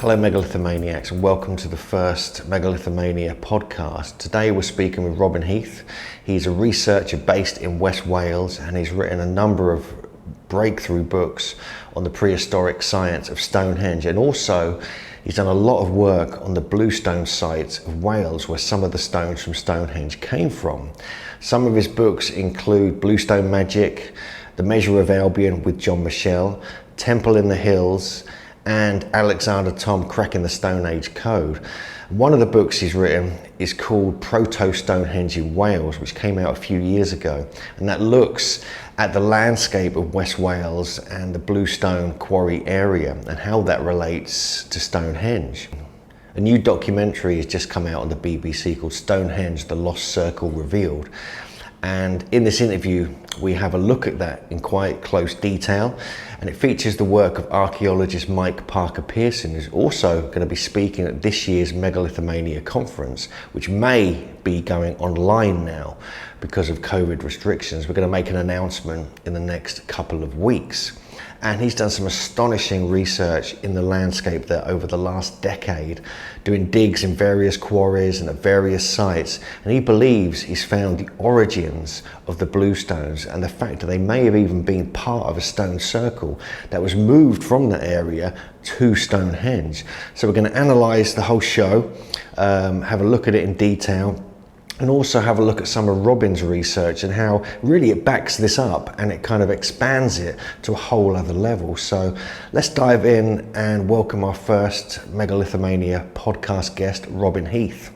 Hello Megalithomaniacs, and welcome to the first Megalithomania podcast. Today we're speaking with Robin Heath. He's a researcher based in West Wales and he's written a number of breakthrough books on the prehistoric science of Stonehenge, and also he's done a lot of work on the bluestone sites of Wales where some of the stones from Stonehenge came from. Some of his books include Bluestone Magic, The Measure of Albion with John Michel, Temple in the Hills, and Alexander Thom Cracking the Stone Age Code. One of the books he's written is called Proto-Stonehenge in Wales, which came out a few years ago, and that looks at the landscape of West Wales and the Bluestone Quarry area and how that relates to Stonehenge. A new documentary has just come out on the BBC called Stonehenge, The Lost Circle Revealed. And in this interview, we have a look at that in quite close detail, and it features the work of archaeologist Mike Parker-Pearson, who's also going to be speaking at this year's Megalithomania conference, which may be going online now because of COVID restrictions. We're going to make an announcement in the next couple of weeks. And he's done some astonishing research in the landscape there over the last decade, doing digs in various quarries and at various sites. And he believes he's found the origins of the bluestones and the fact that they may have even been part of a stone circle that was moved from that area to Stonehenge. So we're going to analyse the whole show, have a look at it in detail, and also have a look at some of Robin's research and how really it backs this up and it kind of expands it to a whole other level. So let's dive in and welcome our first Megalithomania podcast guest, Robin Heath.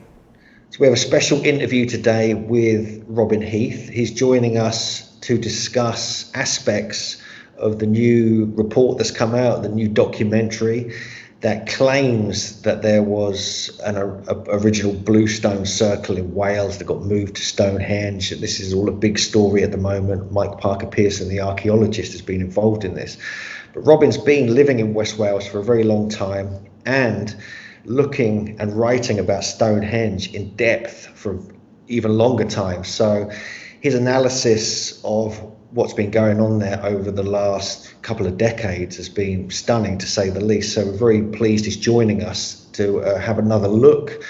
So we have a special interview today with Robin Heath. He's joining us to discuss aspects of the new report that's come out, the new documentary that claims that there was an original bluestone circle in Wales that got moved to Stonehenge. This is all a big story at the moment. Mike Parker-Pearson, the archaeologist, has been involved in this. But Robin's been living in West Wales for a very long time and looking and writing about Stonehenge in depth for even longer time. So his analysis of what's been going on there over the last couple of decades has been stunning, to say the least. So we're very pleased he's joining us to have another look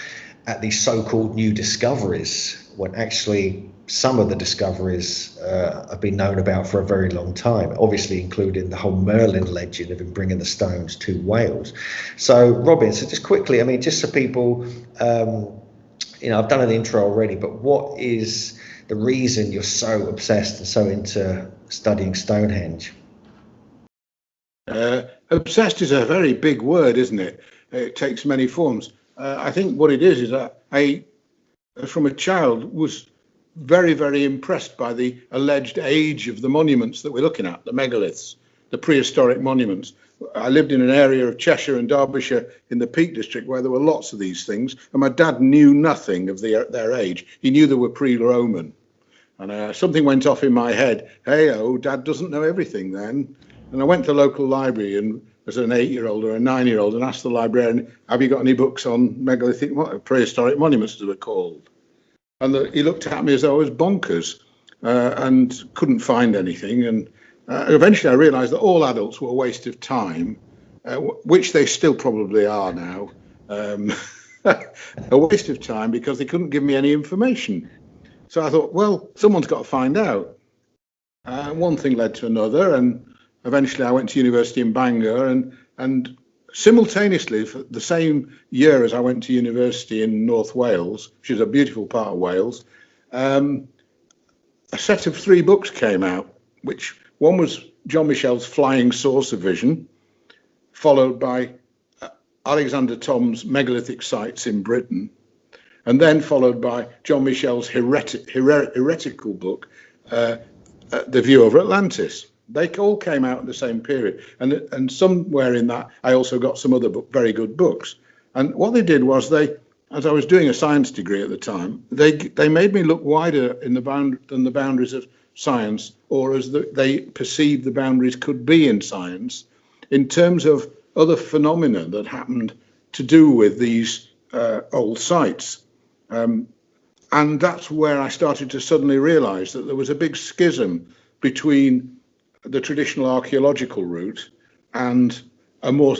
at these so-called new discoveries, when actually some of the discoveries have been known about for a very long time, obviously including the whole Merlin legend of him bringing the stones to Wales. So Robin, so just quickly, I mean, just so people, I've done an intro already, but what is the reason you're so obsessed and so into studying Stonehenge? Obsessed is a very big word, isn't it? It takes many forms. I think what it is that I, from a child, was very, very impressed by the alleged age of the monuments that we're looking at, the megaliths, the prehistoric monuments. I lived in an area of Cheshire and Derbyshire in the Peak District where there were lots of these things, and my dad knew nothing of their age. He knew they were pre-Roman. And something went off in my head. Hey, Dad doesn't know everything then. And I went to the local library and as an 8-year-old or a 9-year-old and asked the librarian, have you got any books on megalithic, prehistoric monuments, as they were called? And he looked at me as though I was bonkers and couldn't find anything. And eventually I realised that all adults were a waste of time, which they still probably are now. A waste of time because they couldn't give me any information. So I thought, well, someone's got to find out. One thing led to another, and eventually I went to university in Bangor, and simultaneously, for the same year as I went to university in North Wales, which is a beautiful part of Wales, a set of 3 books came out, which one was John Michel's Flying Saucer Vision, followed by Alexander Thom's Megalithic Sites in Britain, and then followed by John Michel's heretical book, The View Over Atlantis. They all came out at the same period. And somewhere in that, I also got some other very good books. And what they did was as I was doing a science degree at the time, they made me look wider than the boundaries of science, or as they perceived the boundaries could be in science, in terms of other phenomena that happened to do with these old sites. And that's where I started to suddenly realize that there was a big schism between the traditional archaeological route and a more,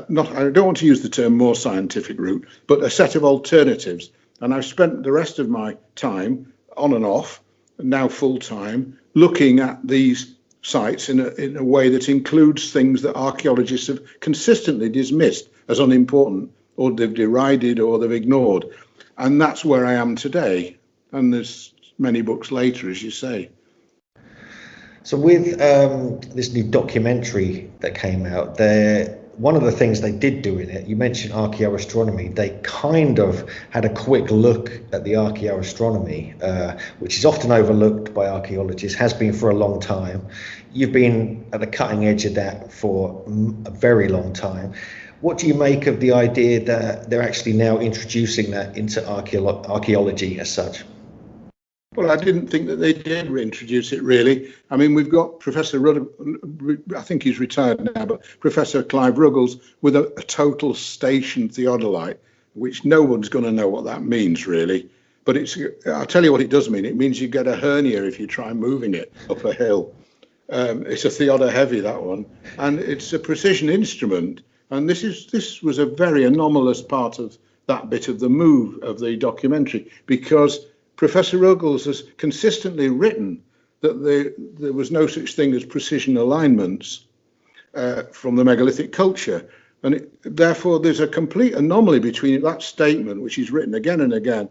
not, I don't want to use the term more scientific route, but a set of alternatives. And I've spent the rest of my time on and off, now full time, looking at these sites in a way that includes things that archaeologists have consistently dismissed as unimportant, or they've derided, or they've ignored. And that's where I am today. And there's many books later, as you say. So with this new documentary that came out, one of the things they did do in it, you mentioned archaeoastronomy, they kind of had a quick look at the archaeoastronomy, which is often overlooked by archaeologists, has been for a long time. You've been at the cutting edge of that for a very long time. What do you make of the idea that they're actually now introducing that into archaeology as such? Well, I didn't think that they did reintroduce it, really. I mean, we've got Professor I think he's retired now, but Professor Clive Ruggles with a total station theodolite, which no one's going to know what that means, really. But I'll tell you what it does mean. It means you get a hernia if you try moving it up a hill. It's a theodo heavy, that one. And it's a precision instrument. And this was a very anomalous part of that bit of the move of the documentary, because Professor Ruggles has consistently written that there was no such thing as precision alignments from the megalithic culture. And therefore, there's a complete anomaly between that statement, which he's written again and again,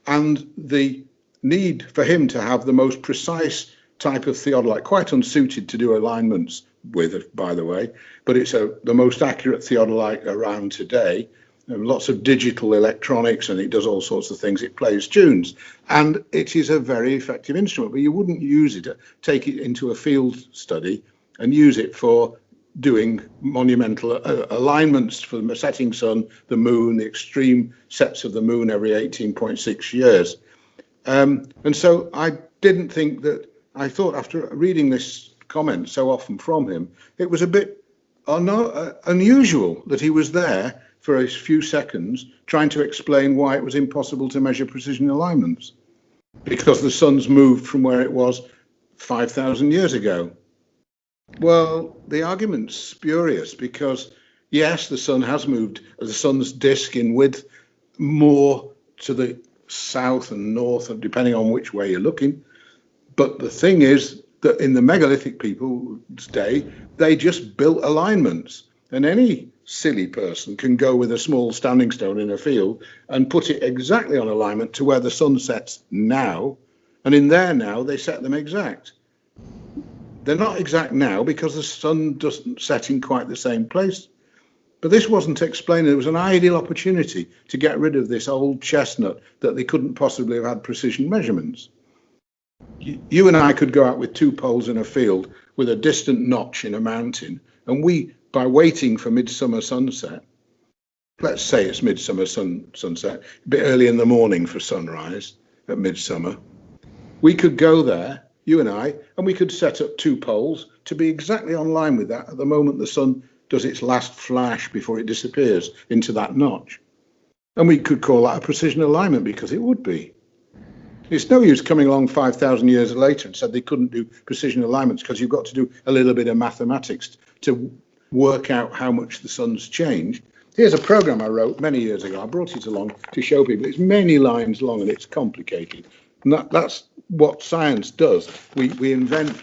and the need for him to have the most precise type of theodolite, quite unsuited to do alignments with, by the way, but it's the most accurate theodolite around today. Lots of digital electronics, and it does all sorts of things. It plays tunes, and it is a very effective instrument, but you wouldn't use it, take it into a field study and use it for doing monumental alignments for the setting sun, the moon, the extreme sets of the moon every 18.6 years. And so I didn't think that, I thought after reading this comment so often from him, it was a bit unusual that he was there for a few seconds trying to explain why it was impossible to measure precision alignments, because the sun's moved from where it was 5,000 years ago. Well, the argument's spurious, because yes, the sun has moved, the sun's disk in width more to the south and north, depending on which way you're looking. But the thing is that in the megalithic people's day, they just built alignments, and any silly person can go with a small standing stone in a field and put it exactly on alignment to where the sun sets now, and in there now they set them exact. They're not exact now because the sun doesn't set in quite the same place. But this wasn't explained. It was an ideal opportunity to get rid of this old chestnut that they couldn't possibly have had precision measurements. You and I could go out with 2 poles in a field with a distant notch in a mountain, and we, by waiting for midsummer sunset, let's say it's midsummer sunset, a bit early in the morning for sunrise at midsummer, we could go there, you and I, and we could set up 2 poles to be exactly on line with that at the moment the sun does its last flash before it disappears into that notch. And we could call that a precision alignment, because it would be. It's no use coming along 5,000 years later and said they couldn't do precision alignments, because you've got to do a little bit of mathematics to work out how much the sun's changed. Here's a program I wrote many years ago. I brought it along to show people. It's many lines long and it's complicated. And that's what science does. We invent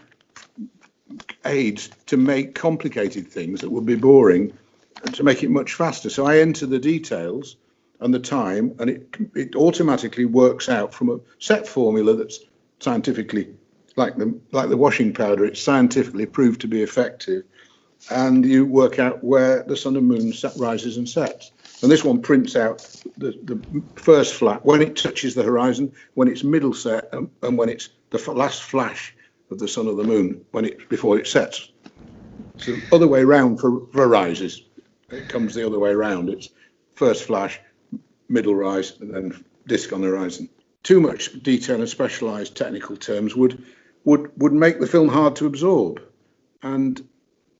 aids to make complicated things that would be boring and to make it much faster. So I enter the details and the time, and it automatically works out from a set formula that's scientifically, like the washing powder, it's scientifically proved to be effective. And you work out where the sun and moon rises and sets. And this one prints out the first flash, when it touches the horizon, when it's middle set, and when it's the last flash of the sun or the moon, before it sets. So other way round for rises. It comes the other way around. It's first flash, middle rise, and then disk on the horizon. Too much detail and specialised technical terms would make the film hard to absorb. And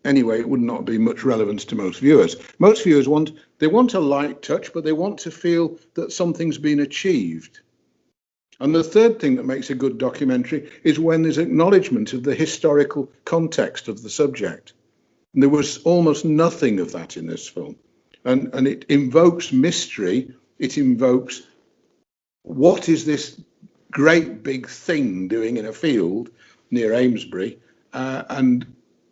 anyway, it would not be much relevance to most viewers. Most viewers want a light touch, but they want to feel that something's been achieved. And the third thing that makes a good documentary is when there's acknowledgement of the historical context of the subject. And there was almost nothing of that in this film. And it invokes mystery. It invokes, what is this great big thing doing in a field near Amesbury? And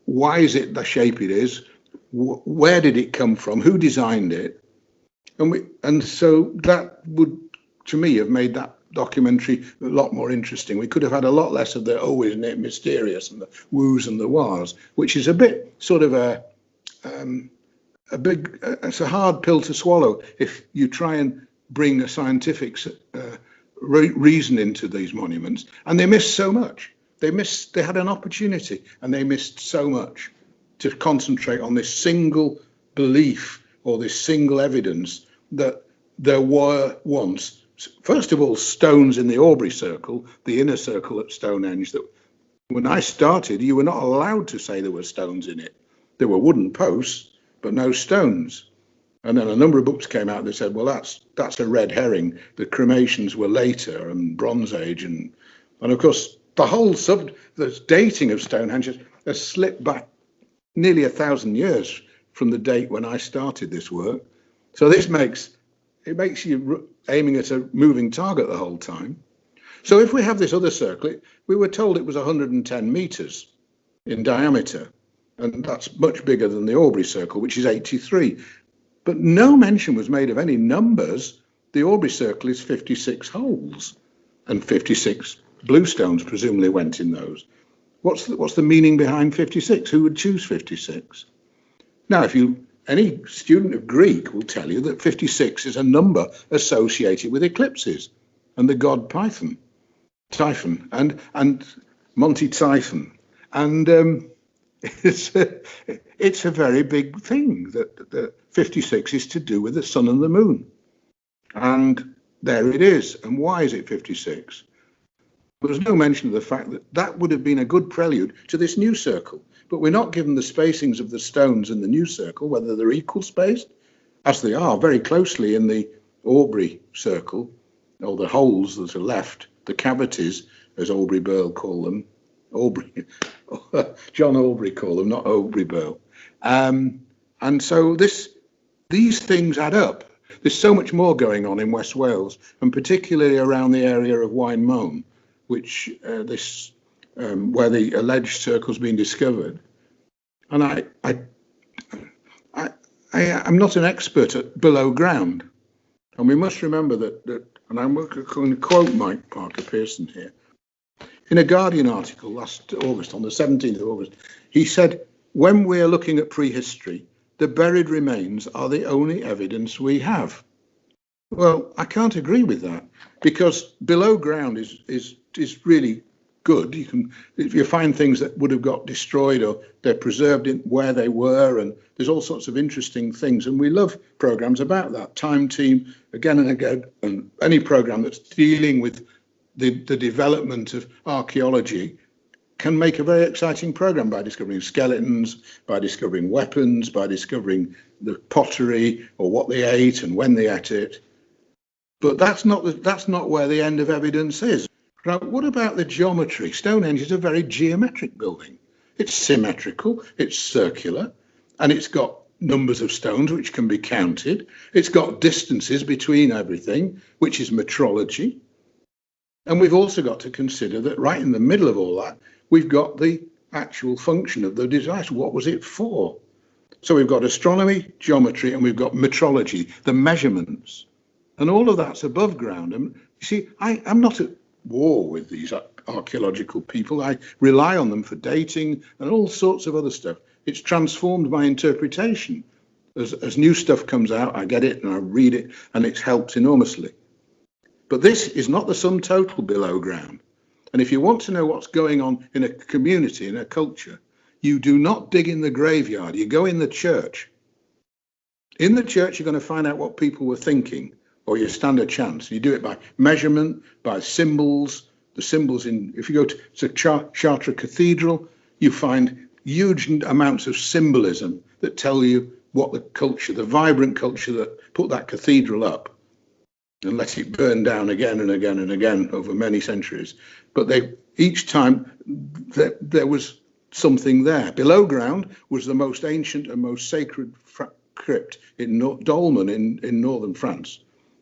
why is it the shape it is? Where did it come from? Who designed it? And so that would, to me, have made that documentary a lot more interesting. We could have had a lot less of the, oh, isn't it mysterious, and the woos and the wahs, which is a bit sort of it's a hard pill to swallow if you try and bring a scientific reason into these monuments. And they missed so much. They had an opportunity, and they missed so much to concentrate on this single belief or this single evidence that there were once, first of all, stones in the Aubrey Circle, the inner circle at Stonehenge, that when I started, you were not allowed to say there were stones in it. There were wooden posts, but no stones. And then a number of books came out that said, well, that's a red herring. The cremations were later and Bronze Age. And of course, the whole the dating of Stonehenge has slipped back nearly 1,000 years from the date when I started this work. So this makes you aiming at a moving target the whole time. So if we have this other circle, we were told it was 110 meters in diameter, and that's much bigger than the Aubrey Circle, which is 83. But no mention was made of any numbers. The Aubrey Circle is 56 holes, and 56 bluestones presumably went in those. What's the meaning behind 56? Who would choose 56? Now, any student of Greek will tell you that 56 is a number associated with eclipses and the god Typhon, and Monty Typhon. And it's a very big thing that 56 is to do with the sun and the moon. And there it is. And why is it 56? There was no mention of the fact that that would have been a good prelude to this new circle. But we're not given the spacings of the stones in the new circle, whether they're equal spaced, as they are very closely in the Aubrey Circle, or the holes that are left, the cavities, as Aubrey Burl call them. John Aubrey call them, not Aubrey Burl. And so these things add up. There's so much more going on in West Wales, and particularly around the area of Wine which where the alleged circle's been discovered. And I'm not an expert at below ground, and we must remember that and I'm going to quote Mike Parker Pearson here. In a Guardian article last August, on the 17th of August, he said, when we're looking at prehistory, the buried remains are the only evidence we have. Well, I can't agree with that, because below ground is really good. If you find things that would have got destroyed, or they're preserved in where they were, and there's all sorts of interesting things. And we love programs about that. Time Team, again and again, and any program that's dealing with the development of archaeology can make a very exciting program by discovering skeletons, by discovering weapons, by discovering the pottery or what they ate and when they ate it. But that's not where the end of evidence is. Now, what about the geometry? Stonehenge is a very geometric building. It's symmetrical, it's circular, and it's got numbers of stones which can be counted. It's got distances between everything, which is metrology. And we've also got to consider that right in the middle of all that, we've got the actual function of the device. What was it for? So we've got astronomy, geometry, and we've got metrology, the measurements. And all of that's above ground. And you see, I'm not at war with these archaeological people. I rely on them for dating and all sorts of other stuff. It's transformed my interpretation. As new stuff comes out, I get it and I read it, and it's helped enormously. But this is not the sum total below ground. And if you want to know what's going on in a community, in a culture, you do not dig in the graveyard, you go in the church. In the church, you're going to find out what people were thinking, or you stand a chance. You do it by measurement, by symbols. The symbols if you go to Chartres Cathedral, you find huge amounts of symbolism that tell you what the culture, the vibrant culture that put that cathedral up and let it burn down again and again and again over many centuries. But each time there was something there. Below ground was the most ancient and most sacred crypt in Dolmen in northern France,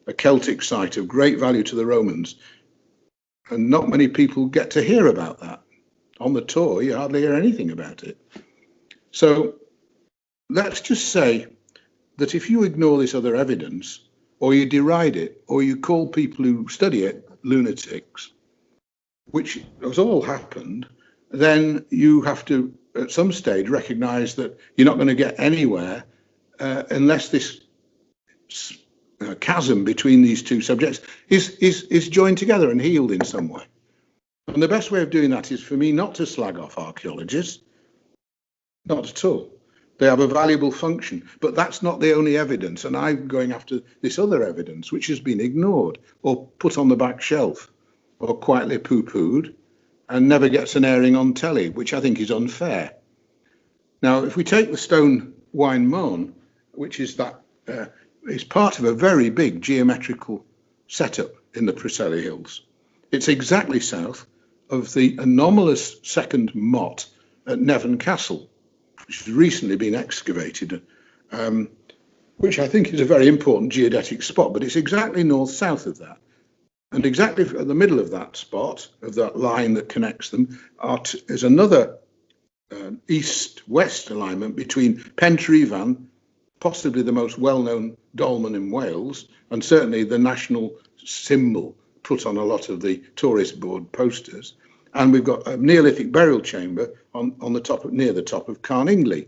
a Celtic site of great value to the Romans. And not many people get to hear about that. On the tour, you hardly hear anything about it. So let's just say that if you ignore this other evidence, or you deride it, or you call people who study it lunatics, which has all happened, then you have to, at some stage, recognize that you're not going to get anywhere unless this chasm between these two subjects is joined together and healed in some way. And the best way of doing that is for me not to slag off archaeologists, not at all. They have a valuable function, but that's not the only evidence. And I'm going after this other evidence, which has been ignored or put on the back shelf or quietly poo-pooed and never gets an airing on telly, which I think is unfair. Now, if we take the Stone Wine Moan, which is that is part of a very big geometrical setup in the Preseli Hills. It's exactly south of the anomalous second motte at Nevern Castle, which has recently been excavated, which I think is a very important geodetic spot, but it's exactly north-south of that. And exactly at the middle of that spot, of that line that connects them, is another east-west alignment between Pentrefan, possibly the most well-known dolmen in Wales, and certainly the national symbol put on a lot of the tourist board posters. And we've got a Neolithic burial chamber on the top near the top of Carningley.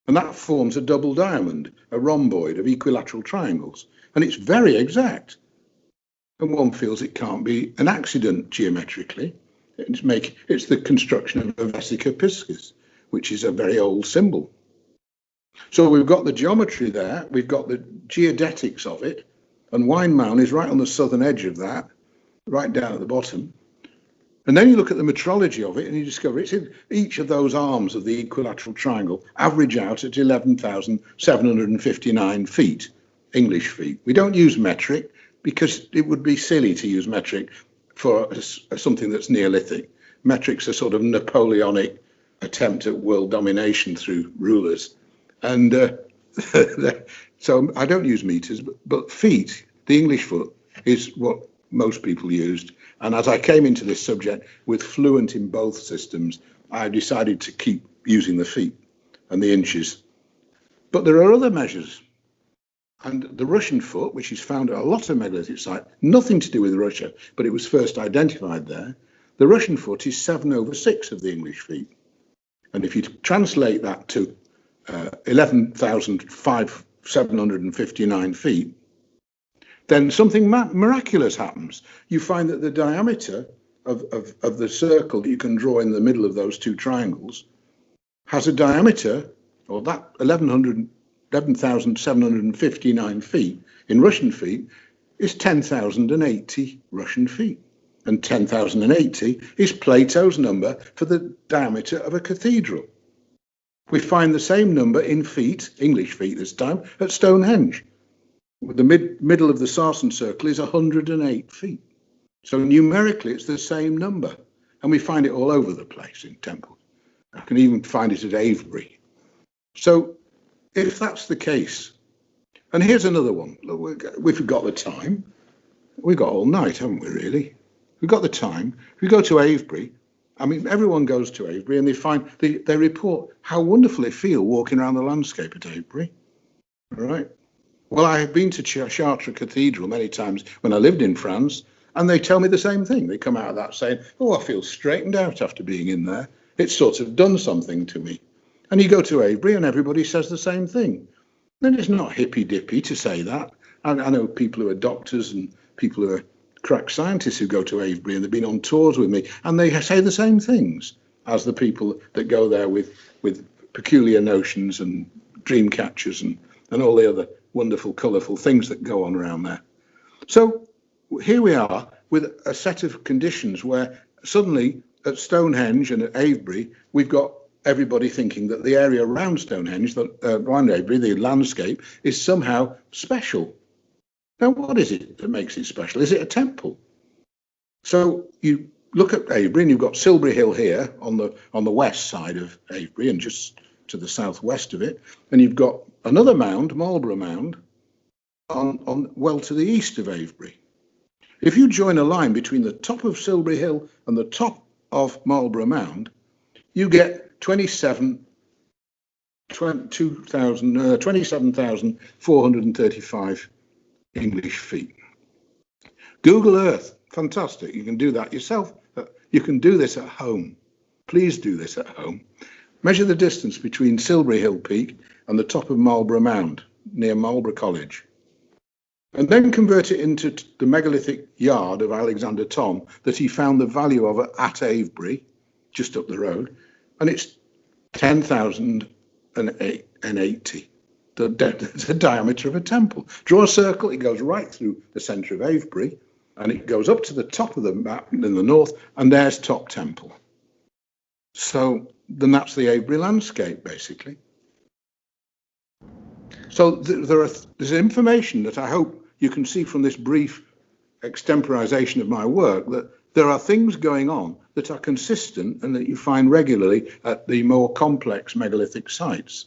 And that forms a double diamond, a rhomboid of equilateral triangles. And it's very exact. And one feels it can't be an accident geometrically. It's the construction of a vesica piscis, which is a very old symbol. So we've got the geometry there, we've got the geodetics of it, and Wine Mound is right on the southern edge of that, right down at the bottom. And then you look at the metrology of it and you discover it's in each of those arms of the equilateral triangle average out at 11,759 feet, English feet. We don't use metric because it would be silly to use metric for something that's Neolithic. Metric's a sort of Napoleonic attempt at world domination through rulers. And so I don't use meters, but feet, the English foot, is what most people used. And as I came into this subject with fluent in both systems, I decided to keep using the feet and the inches. But there are other measures. And the Russian foot, which is found at a lot of megalithic sites, nothing to do with Russia, but it was first identified there. The Russian foot is 7/6 of the English feet. And if you translate that to 11,759 feet, then something miraculous happens. You find that the diameter of the circle that you can draw in the middle of those two triangles has a diameter, or that 11,759 feet in Russian feet is 10,080 Russian feet. And 10,080 is Plato's number for the diameter of a cathedral. We find the same number in feet, English feet this time, at Stonehenge. The middle of the Sarsen circle is 108 feet. So numerically, it's the same number. And we find it all over the place in temples. I can even find it at Avebury. So if that's the case, and here's another one. Look, we've got the time. We've got all night, haven't we, really? We've got the time. If we go to Avebury, I mean, everyone goes to Avebury and they report how wonderful they feel walking around the landscape at Avebury. All right. Well, I have been to Chartres Cathedral many times when I lived in France, and they tell me the same thing. They come out of that saying, oh, I feel straightened out after being in there. It's sort of done something to me. And you go to Avebury and everybody says the same thing. Then it's not hippy-dippy to say that. I know people who are doctors and people who are crack scientists who go to Avebury, and they've been on tours with me, and they say the same things as the people that go there with peculiar notions and dream catchers and all the other wonderful, colourful things that go on around there. So here we are with a set of conditions where suddenly at Stonehenge and at Avebury, we've got everybody thinking that the area around Stonehenge, around Avebury, the landscape, is somehow special. Now, what is it that makes it special? Is it a temple? So you look at Avebury, and you've got Silbury Hill here on the west side of Avebury, and just to the southwest of it, and you've got another mound, Marlborough Mound, on well to the east of Avebury. If you join a line between the top of Silbury Hill and the top of Marlborough Mound, you get 27,435 English feet. Google Earth, fantastic. You can do that yourself. You can do this at home. Please do this at home. Measure the distance between Silbury Hill Peak and the top of Marlborough Mound near Marlborough College. And then convert it into the megalithic yard of Alexander Thom that he found the value of at Avebury, just up the road, and it's 10,080. The diameter of a temple. Draw a circle, it goes right through the centre of Avebury, and it goes up to the top of the map in the north, and there's Top Temple. So then that's the Avebury landscape, basically. So there's information that I hope you can see from this brief extemporization of my work, that there are things going on that are consistent and that you find regularly at the more complex megalithic sites.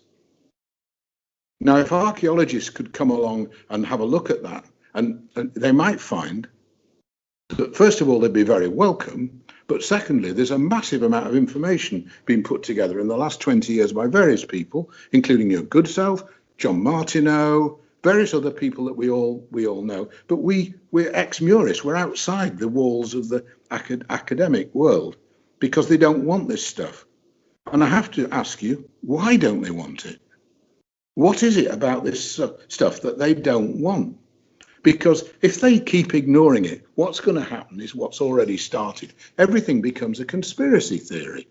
Now, if archaeologists could come along and have a look at that, and they might find that, first of all, they'd be very welcome, but secondly, there's a massive amount of information being put together in the last 20 years by various people, including your good self, John Martineau, various other people that we all know. But we're ex-muris, we're outside the walls of the academic world because they don't want this stuff. And I have to ask you, why don't they want it? What is it about this stuff that they don't want? Because if they keep ignoring it, what's going to happen is what's already started. Everything becomes a conspiracy theory,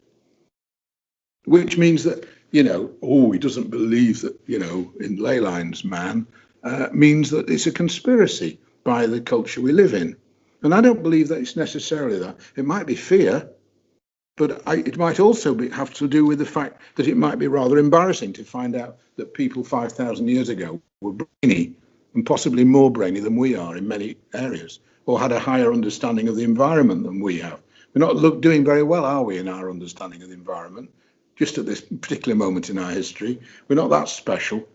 which means that, he doesn't believe that, in ley lines, man, means that it's a conspiracy by the culture we live in. And I don't believe that it's necessarily that. It might be fear, but it might also have to do with the fact that it might be rather embarrassing to find out that people 5,000 years ago were brainy, and possibly more brainy than we are in many areas, or had a higher understanding of the environment than we have. We're not doing very well, are we, in our understanding of the environment? Just at this particular moment in our history, we're not that special.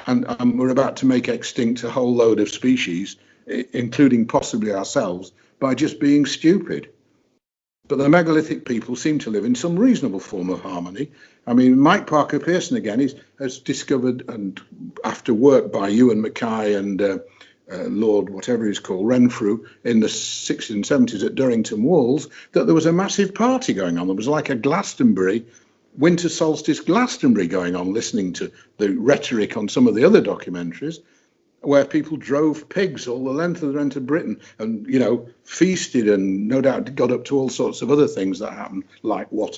And we're about to make extinct a whole load of species, including possibly ourselves, by just being stupid. But the megalithic people seem to live in some reasonable form of harmony. I mean, Mike Parker Pearson, again, has discovered, and after work by Ewan Mackay and Lord, whatever he's called, Renfrew, in the 60s and 70s at Durrington Walls, that there was a massive party going on. There was like a Glastonbury, winter solstice Glastonbury going on, listening to the rhetoric on some of the other documentaries, where people drove pigs all the length of Britain and, feasted and no doubt got up to all sorts of other things that happened, like what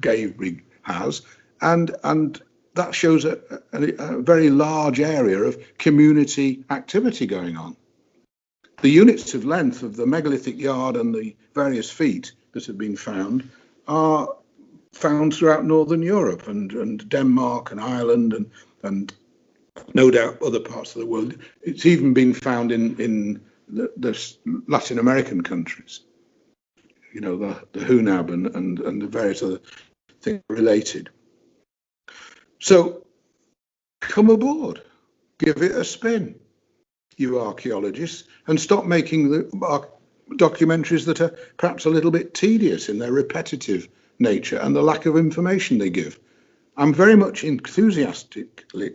Avebury has. And that shows a very large area of community activity going on. The units of length of the megalithic yard and the various feet that have been found are found throughout Northern Europe and Denmark and Ireland and no doubt other parts of the world. It's even been found in the Latin American countries, the Hunab and the various other things related. So come aboard, give it a spin, you archaeologists, and stop making the documentaries that are perhaps a little bit tedious in their repetitive nature and the lack of information they give. I'm very much enthusiastically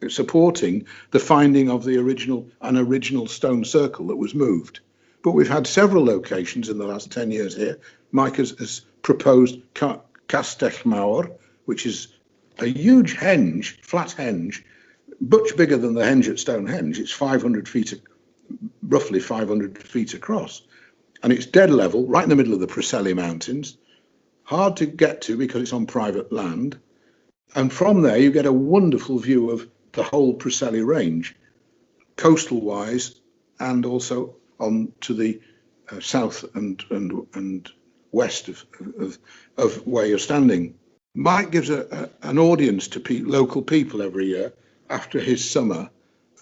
supporting the finding of the original stone circle that was moved. But we've had several locations in the last 10 years here. Mike has proposed Castellmawr, which is a huge henge, flat henge, much bigger than the henge at Stonehenge. It's 500 feet, roughly 500 feet across. And it's dead level, right in the middle of the Preseli Mountains. Hard to get to because it's on private land. And from there, you get a wonderful view of the whole Preseli range, coastal-wise, and also on to the south and west of where you're standing. Mike gives an audience to local people every year after his summer,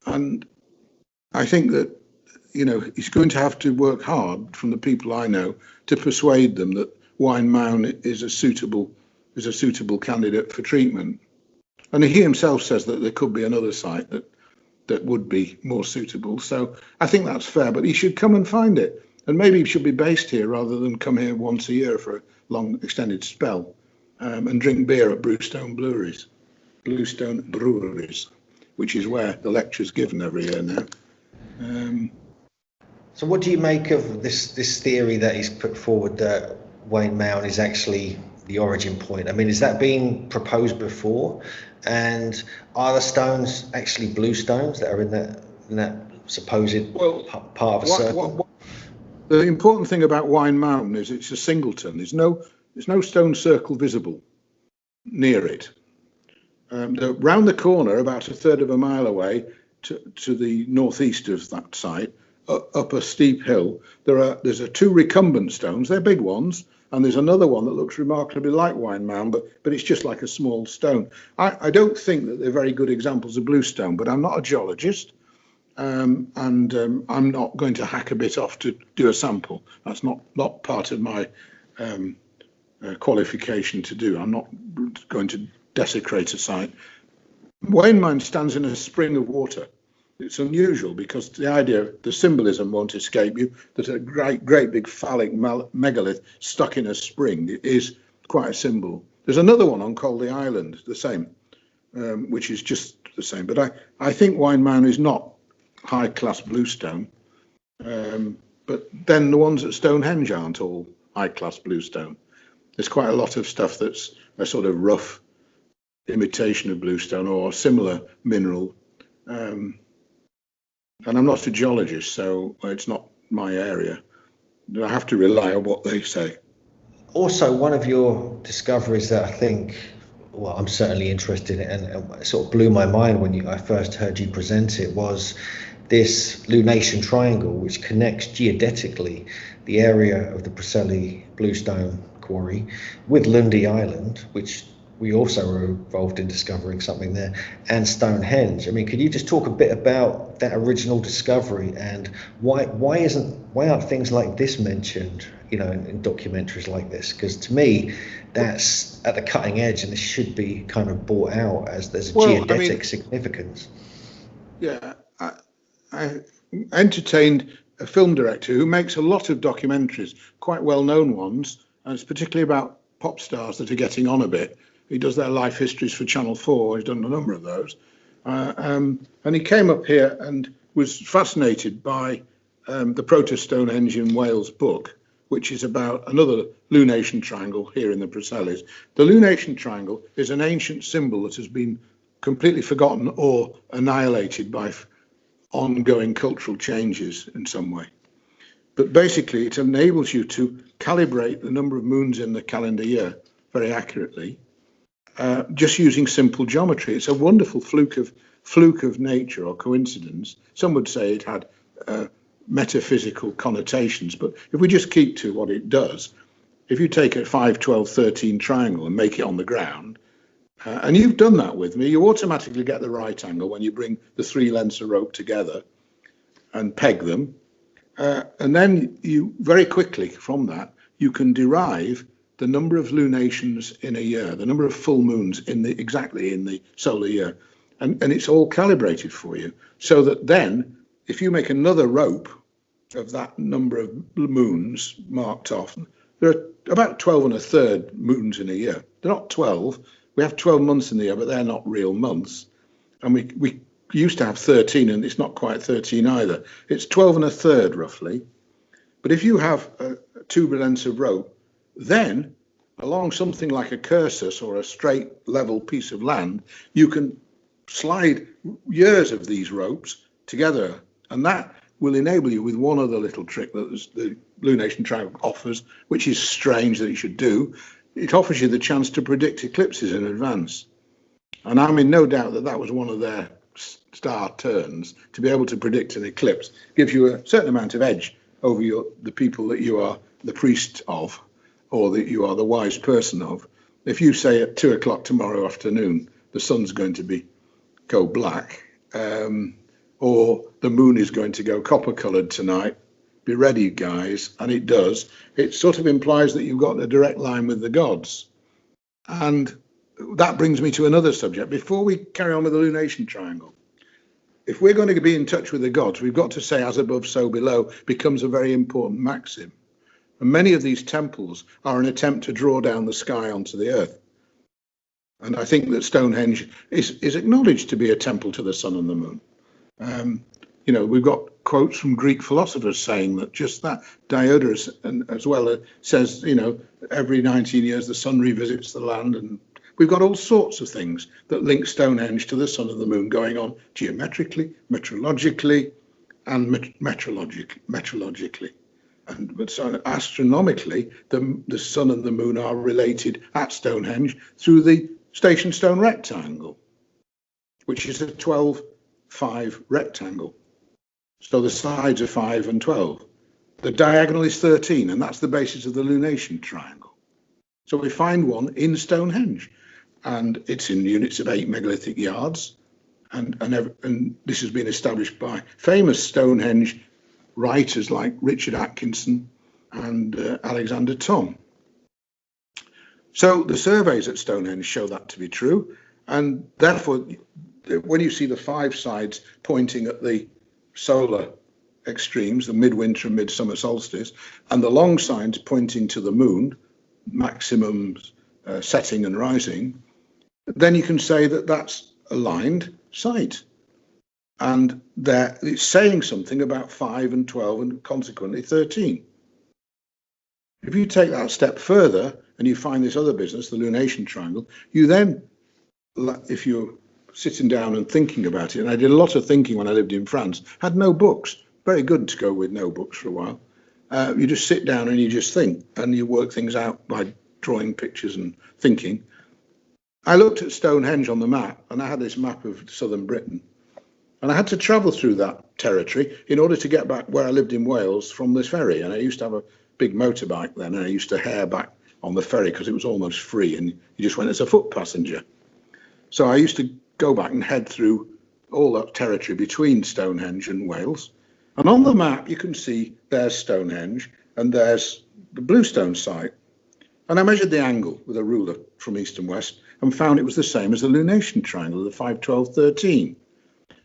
and I think that he's going to have to work hard, from the people I know, to persuade them that Wine Mound is a suitable candidate for treatment. And he himself says that there could be another site that would be more suitable. So I think that's fair, but he should come and find it. And maybe he should be based here rather than come here once a year for a long extended spell, and drink beer at Bluestone Breweries, which is where the lecture's given every year now. So what do you make of this theory that he's put forward that Wayne Mound is actually the origin point? I mean, has that been proposed before? And are the stones actually blue stones that are in that supposed part of a circle? The important thing about Wine Mountain is it's a singleton. There's no stone circle visible near it. Round the corner, about a third of a mile away, to the northeast of that site, up a steep hill, there's two recumbent stones. They're big ones, and there's another one that looks remarkably like Wine Mound, but it's just like a small stone. I don't think that they're very good examples of bluestone, but I'm not a geologist, and I'm not going to hack a bit off to do a sample. That's not part of my qualification to do. I'm not going to desecrate a site. Wayne Mound stands in a spring of water. It's unusual because the symbolism won't escape you, that a great big phallic megalith stuck in a spring is quite a symbol. There's another one on Coldy Island, the same, which is just the same. But I think Wine Mound is not high-class bluestone. But then the ones at Stonehenge aren't all high-class bluestone. There's quite a lot of stuff that's a sort of rough imitation of bluestone or a similar mineral. And I'm not a geologist, so it's not my area. I have to rely on what they say. Also, one of your discoveries that I think, well, I'm certainly interested in, and it sort of blew my mind when I first heard you present it, was this Lunation Triangle, which connects geodetically the area of the Preseli Bluestone Quarry with Lundy Island, which we also were involved in discovering something there, and Stonehenge. I mean, could you just talk a bit about that original discovery and why aren't things like this mentioned, in documentaries like this? Because to me, that's at the cutting edge, and this should be kind of brought out as there's a geodetic significance. Yeah, I entertained a film director who makes a lot of documentaries, quite well-known ones, and it's particularly about pop stars that are getting on a bit. He does their life histories for Channel 4. He's done a number of those. And he came up here and was fascinated by the Proto-Stonehenge in Wales book, which is about another lunation triangle here in the Preselis. The lunation triangle is an ancient symbol that has been completely forgotten or annihilated by ongoing cultural changes in some way. But basically, it enables you to calibrate the number of moons in the calendar year very accurately, just using simple geometry. It's a wonderful fluke of nature or coincidence. Some would say it had metaphysical connotations, but if we just keep to what it does, if you take a 5, 12, 13 triangle and make it on the ground, and you've done that with me, you automatically get the right angle when you bring the 3 lengths of rope together and peg them. And then you very quickly from that, you can derive the number of lunations in a year, the number of full moons exactly in the solar year. And it's all calibrated for you. So that then, if you make another rope of that number of moons marked off, there are about 12 and a third moons in a year. They're not 12. We have 12 months in the year, but they're not real months. And we used to have 13, and it's not quite 13 either. It's 12 and a third, roughly. But if you have 2 lengths of rope, then along something like a cursus or a straight level piece of land, you can slide years of these ropes together, and that will enable you with one other little trick that the Lunation Triangle offers, which is strange that it should do. It offers you the chance to predict eclipses in advance. And I'm in no doubt that that was one of their star turns, to be able to predict an eclipse. Gives you a certain amount of edge over the people that you are the priest of, or that you are the wise person of. If you say at 2 o'clock tomorrow afternoon the sun's going to go black, or the moon is going to go copper coloured tonight, be ready, guys, and it does, it sort of implies that you've got a direct line with the gods. And that brings me to another subject. Before we carry on with the Lunation Triangle, if we're going to be in touch with the gods, we've got to say as above, so below becomes a very important maxim. And many of these temples are an attempt to draw down the sky onto the earth. And I think that Stonehenge is acknowledged to be a temple to the sun and the moon. We've got quotes from Greek philosophers saying that just that. Diodorus as well says, every 19 years the sun revisits the land, and we've got all sorts of things that link Stonehenge to the sun and the moon going on geometrically, meteorologically, and metrologically. But so astronomically, the sun and the moon are related at Stonehenge through the station stone rectangle, which is a 12-5 rectangle. So the sides are 5 and 12. The diagonal is 13, and that's the basis of the Lunation Triangle. So we find one in Stonehenge, and it's in units of 8 megalithic yards. And this has been established by famous Stonehenge writers like Richard Atkinson and Alexander Thom. So the surveys at Stonehenge show that to be true, and therefore when you see the 5 sides pointing at the solar extremes, the midwinter and midsummer solstice, and the long sides pointing to the moon, maximums, setting and rising, then you can say that that's aligned sight. And it's saying something about 5 and 12 and consequently 13. If you take that a step further and you find this other business, the Lunation Triangle, you then, if you're sitting down and thinking about it, and I did a lot of thinking when I lived in France, had no books, very good to go with no books for a while. You just sit down and you just think, and you work things out by drawing pictures and thinking. I looked at Stonehenge on the map, and I had this map of southern Britain, and I had to travel through that territory in order to get back where I lived in Wales from this ferry. And I used to have a big motorbike then, and I used to hare back on the ferry because it was almost free, and you just went as a foot passenger. So I used to go back and head through all that territory between Stonehenge and Wales. And on the map, you can see there's Stonehenge and there's the Bluestone site. And I measured the angle with a ruler from east and west and found it was the same as the Lunation Triangle, the 5, 12, 13.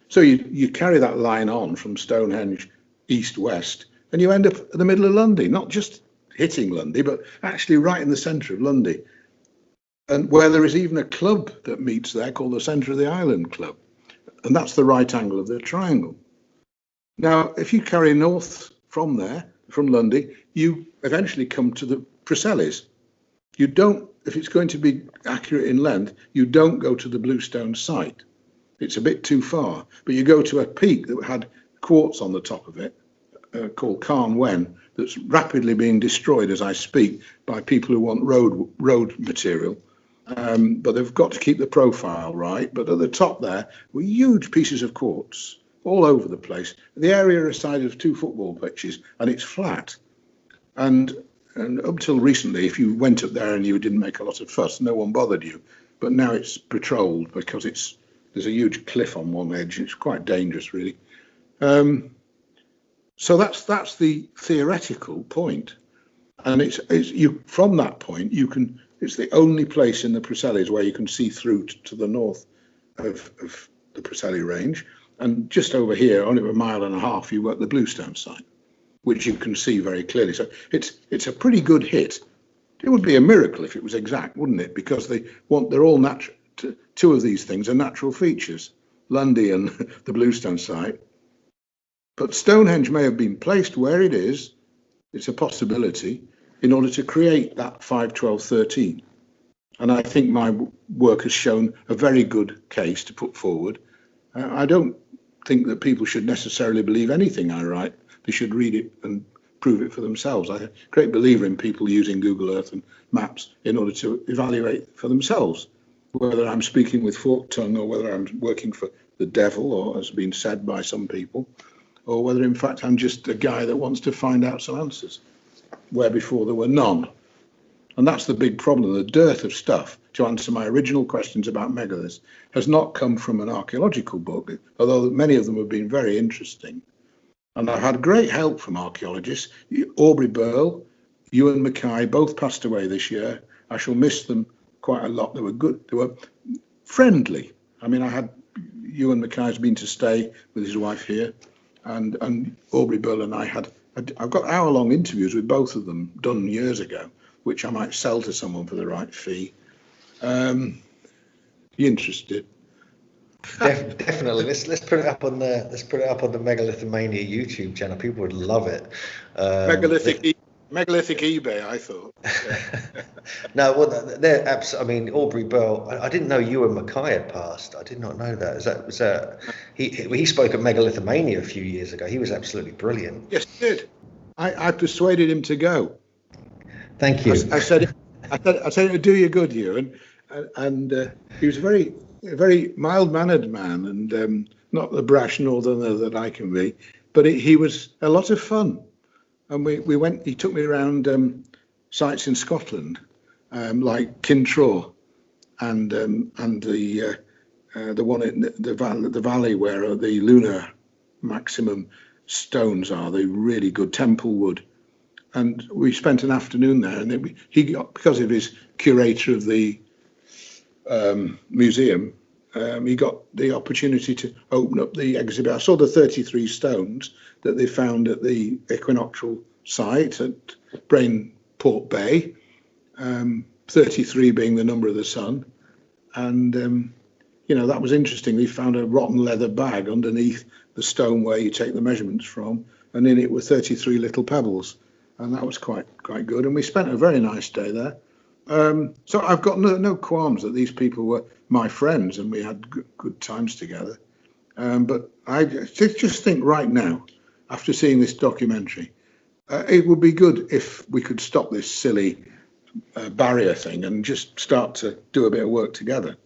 So you carry that line on from Stonehenge east-west, and you end up at the middle of Lundy, not just hitting Lundy, but actually right in the centre of Lundy. And where there is even a club that meets there called the Centre of the Island Club. And that's the right angle of the triangle. Now, if you carry north from there, from Lundy, you eventually come to the Preselis. You don't, if it's going to be accurate in length, you don't go to the Bluestone site. It's a bit too far, but you go to a peak that had quartz on the top of it, called Carn Wen, that's rapidly being destroyed as I speak by people who want road material. But they've got to keep the profile right. But at the top there were huge pieces of quartz all over the place. The area is the size of 2 football pitches, and it's flat. And up till recently, if you went up there and you didn't make a lot of fuss, no one bothered you. But now it's patrolled because there's a huge cliff on one edge. It's quite dangerous, really. So that's the theoretical point. And it's you from that point you can. It's the only place in the Preselis where you can see through to the north of the Preseli range. And just over here, only a mile and a half, you've got the Bluestone site, which you can see very clearly. So it's a pretty good hit. It would be a miracle if it was exact, wouldn't it? Because they're all natural. 2 of these things are natural features, Lundy and the Bluestone site. But Stonehenge may have been placed where it is. It's a possibility in order to create that 5, 12, 13. And I think my work has shown a very good case to put forward. I don't think that people should necessarily believe anything I write. They should read it and prove it for themselves. I'm a great believer in people using Google Earth and maps in order to evaluate for themselves whether I'm speaking with forked tongue or whether I'm working for the devil, or has been said by some people, or whether in fact I'm just a guy that wants to find out some answers where before there were none. And that's the big problem. The dearth of stuff to answer my original questions about megaliths has not come from an archaeological book, although many of them have been very interesting. And I've had great help from archaeologists. Aubrey Burl, Ewan Mackay, both passed away this year. I shall miss them quite a lot. They were good. They were friendly. I mean, Ewan Mackay's been to stay with his wife here, and Aubrey Burl and I've got hour-long interviews with both of them done years ago, which I might sell to someone for the right fee. You interested? Definitely. Let's put it up on the Megalithomania YouTube channel. People would love it. Megalithic eBay, I thought. Yeah. No, well, they're absolutely. I mean, Aubrey Burl. I didn't know Ewan Mackay had passed. I did not know that. Was that he spoke at Megalithomania a few years ago. He was absolutely brilliant. Yes, he did. I persuaded him to go. Thank you. I said it'd do you good, Ewan, and he was a very mild-mannered man, and not the brash northerner that I can be, but he was a lot of fun. And we went. He took me around sites in Scotland, like Kintraw, and the one in the valley where the lunar maximum stones are. The really good Templewood. And we spent an afternoon there, and he got, because of his curator of the museum, he got the opportunity to open up the exhibit. I saw the 33 stones that they found at the equinoctial site at Brainport Bay, 33 being the number of the sun. And, that was interesting. They found a rotten leather bag underneath the stone where you take the measurements from, and in it were 33 little pebbles. And that was quite good. And we spent a very nice day there. So I've got no qualms that these people were my friends and we had good times together. But I just think right now, after seeing this documentary, it would be good if we could stop this silly barrier thing and just start to do a bit of work together.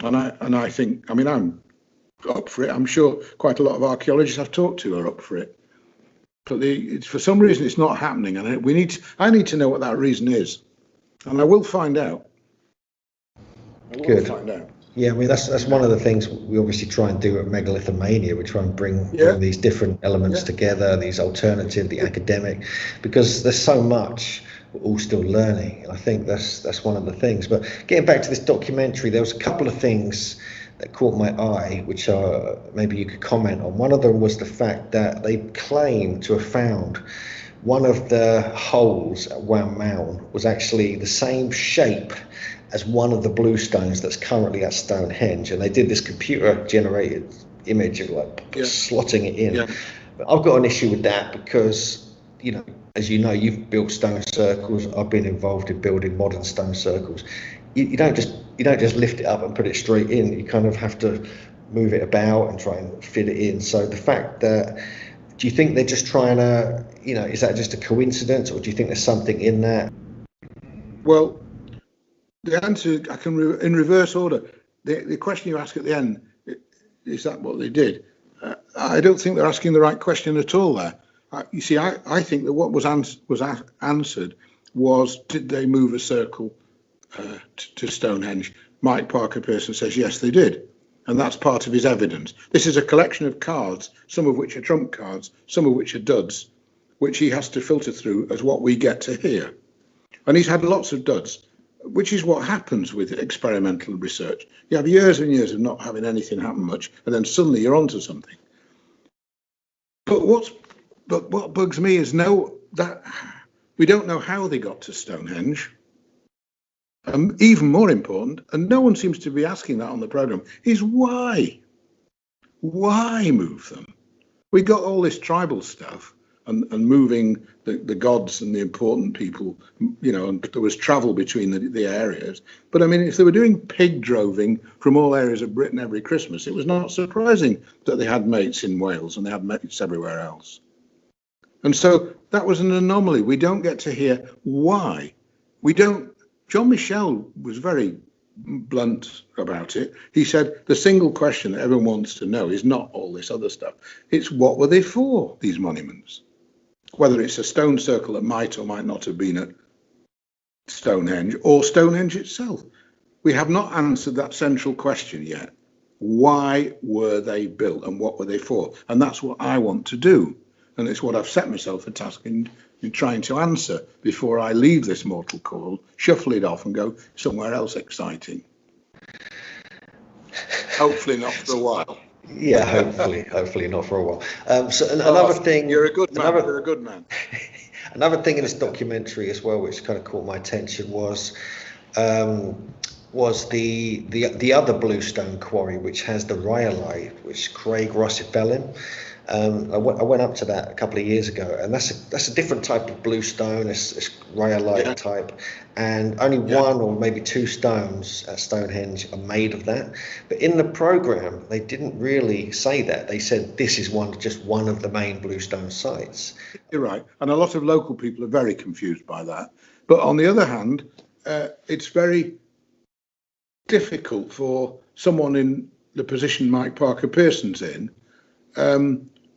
And I think, I mean, I'm up for it. I'm sure quite a lot of archaeologists I've talked to are up for it. But for some reason, it's not happening, and I need to know what that reason is, and I will find out. Good. Yeah, I mean that's one of the things we obviously try and do at Megalithomania. We try and bring these different elements together, these alternative, the academic, because there's so much we're all still learning. And I think that's one of the things. But getting back to this documentary, there was a couple of things that caught my eye, which maybe you could comment on. One of them was the fact that they claim to have found one of the holes at Wan Mawn was actually the same shape as one of the bluestones that's currently at Stonehenge, and they did this computer-generated image of slotting it in. Yeah. But I've got an issue with that because, as you know, you've built stone circles. I've been involved in building modern stone circles. You don't just lift it up and put it straight in. You kind of have to move it about and try and fit it in. So the fact that, do you think they're just trying to, is that just a coincidence, or do you think there's something in that? Well, the answer, I can, in reverse order, the question you ask at the end, is that what they did? I don't think they're asking the right question at all there. You see, I think that what was answered was, did they move a circle to Stonehenge? Mike Parker Pearson says yes, they did, and that's part of his evidence. This is a collection of cards, some of which are trump cards, some of which are duds, which he has to filter through as what we get to hear. And he's had lots of duds, which is what happens with experimental research. You have years and years of not having anything happen much, and then suddenly you're onto something. But what bugs me is that we don't know how they got to Stonehenge. Even more important, and no one seems to be asking that on the programme, is why? Why move them? We got all this tribal stuff and moving the gods and the important people, and there was travel between the areas. But I mean, if they were doing pig droving from all areas of Britain every Christmas, it was not surprising that they had mates in Wales and they had mates everywhere else. And so that was an anomaly. We don't get to hear why. John Michel was very blunt about it. He said the single question that everyone wants to know is not all this other stuff. It's what were they for, these monuments? Whether it's a stone circle that might or might not have been at Stonehenge or Stonehenge itself. We have not answered that central question yet. Why were they built and what were they for? And that's what I want to do. And it's what I've set myself a task in trying to answer before I leave this mortal coil, shuffle it off and go somewhere else exciting. Hopefully not for a while. Yeah, hopefully not for a while. So another thing. You're a good man. You're a good man. Another thing in this documentary as well, which kind of caught my attention, was the other bluestone quarry, which has the rhyolite, which Craig Rossi fell in. I went up to that a couple of years ago, and that's a different type of bluestone. It's rhyolite type, and only one or maybe two stones at Stonehenge are made of that. But in the program, they didn't really say that. They said this is just one of the main bluestone sites. You're right, and a lot of local people are very confused by that. But on the other hand, it's very difficult for someone in the position Mike Parker Pearson's in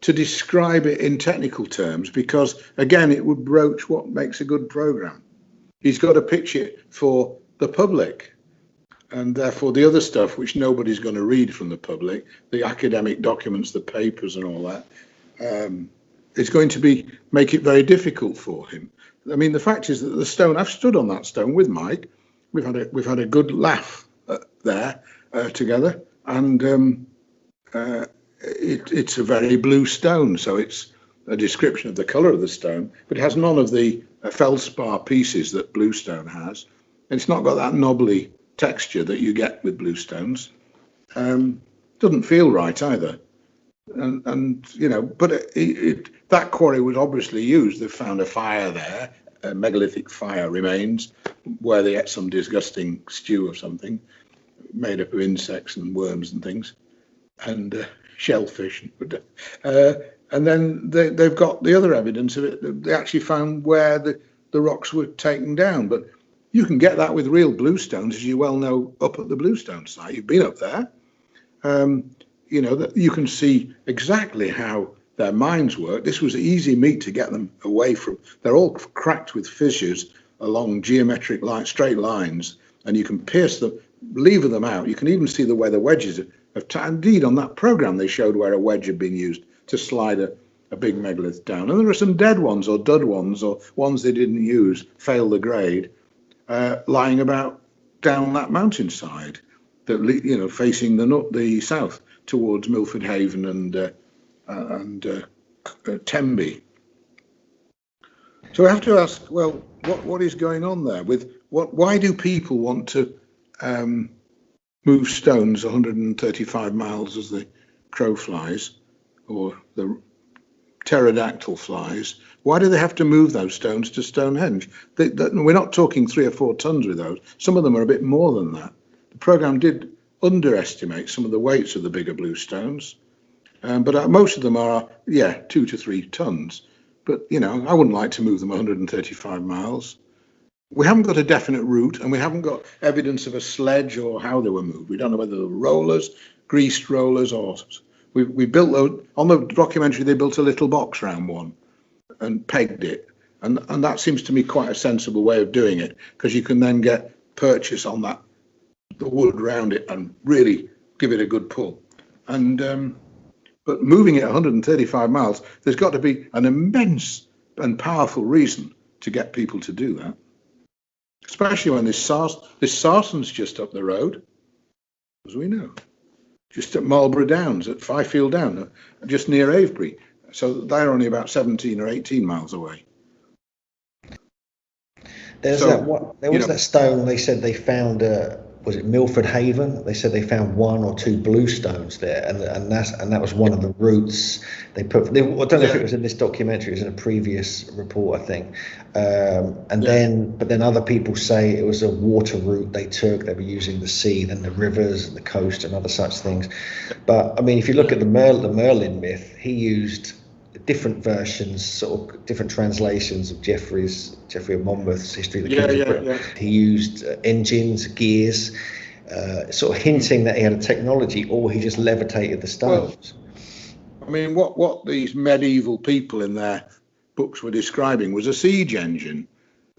to describe it in technical terms, because again it would broach what makes a good program. He's got to pitch it for the public, and therefore the other stuff which nobody's going to read from the public, the academic documents, the papers and all that, it's going to make it very difficult for him. I mean, the fact is that the stone, I've stood on that stone with Mike, we've had a good laugh there together, and it's a very blue stone, so it's a description of the colour of the stone, but it has none of the feldspar pieces that bluestone has, and it's not got that knobbly texture that you get with bluestones. Doesn't feel right either, and you know, but that quarry was obviously used. They found a fire there, a megalithic fire remains, where they ate some disgusting stew or something made up of insects and worms and things, and shellfish. And then they've got the other evidence of it. They actually found where the rocks were taken down. But you can get that with real bluestones, as you well know, up at the bluestone site. You've been up there. You know, that you can see exactly how their mines work. This was easy meat to get them away from. They're all cracked with fissures along geometric straight lines, and you can pierce them, lever them out. You can even see where the wedges have. Indeed, on that program, they showed where a wedge had been used to slide a big megalith down. And there are some dead ones or dud ones or ones they didn't use, fail the grade, lying about down that mountainside, that you know, facing the south towards Milford Haven and Tenby. So we have to ask, well, what is going on there? Why do people want to move stones 135 miles as the crow flies, or the pterodactyl flies? Why do they have to move those stones to Stonehenge? We're not talking 3 or 4 tons with those. Some of them are a bit more than that. The programme did underestimate some of the weights of the bigger bluestones, but most of them are, 2 to 3 tons. But, you know, I wouldn't like to move them 135 miles. We haven't got a definite route, and we haven't got evidence of a sledge or how they were moved. We don't know whether they were rollers, greased rollers, or we built on the documentary. They built a little box round one and pegged it, and that seems to me quite a sensible way of doing it, because you can then get purchase on the wood round it and really give it a good pull. And but moving it 135 miles, there's got to be an immense and powerful reason to get people to do that. Especially when this Sarson's just up the road, as we know, just at Marlborough Downs, at Fifield Down, just near Avebury. So they're only about 17 or 18 miles away. There was that stone they said they found. Was it Milford Haven? They said they found 1 or 2 bluestones there, and that was one of the routes they put. I don't know if it was in this documentary, it was in a previous report, I think. But then other people say it was a water route they took. They were using the sea, then the rivers, and the coast, and other such things. But I mean, if you look at the Merlin myth, he used different versions, sort of different translations of Geoffrey of Monmouth's History of the Kings of Britain. He used engines, gears, sort of hinting that he had a technology, or he just levitated the stones. Well, I mean, what these medieval people in their books were describing was a siege engine,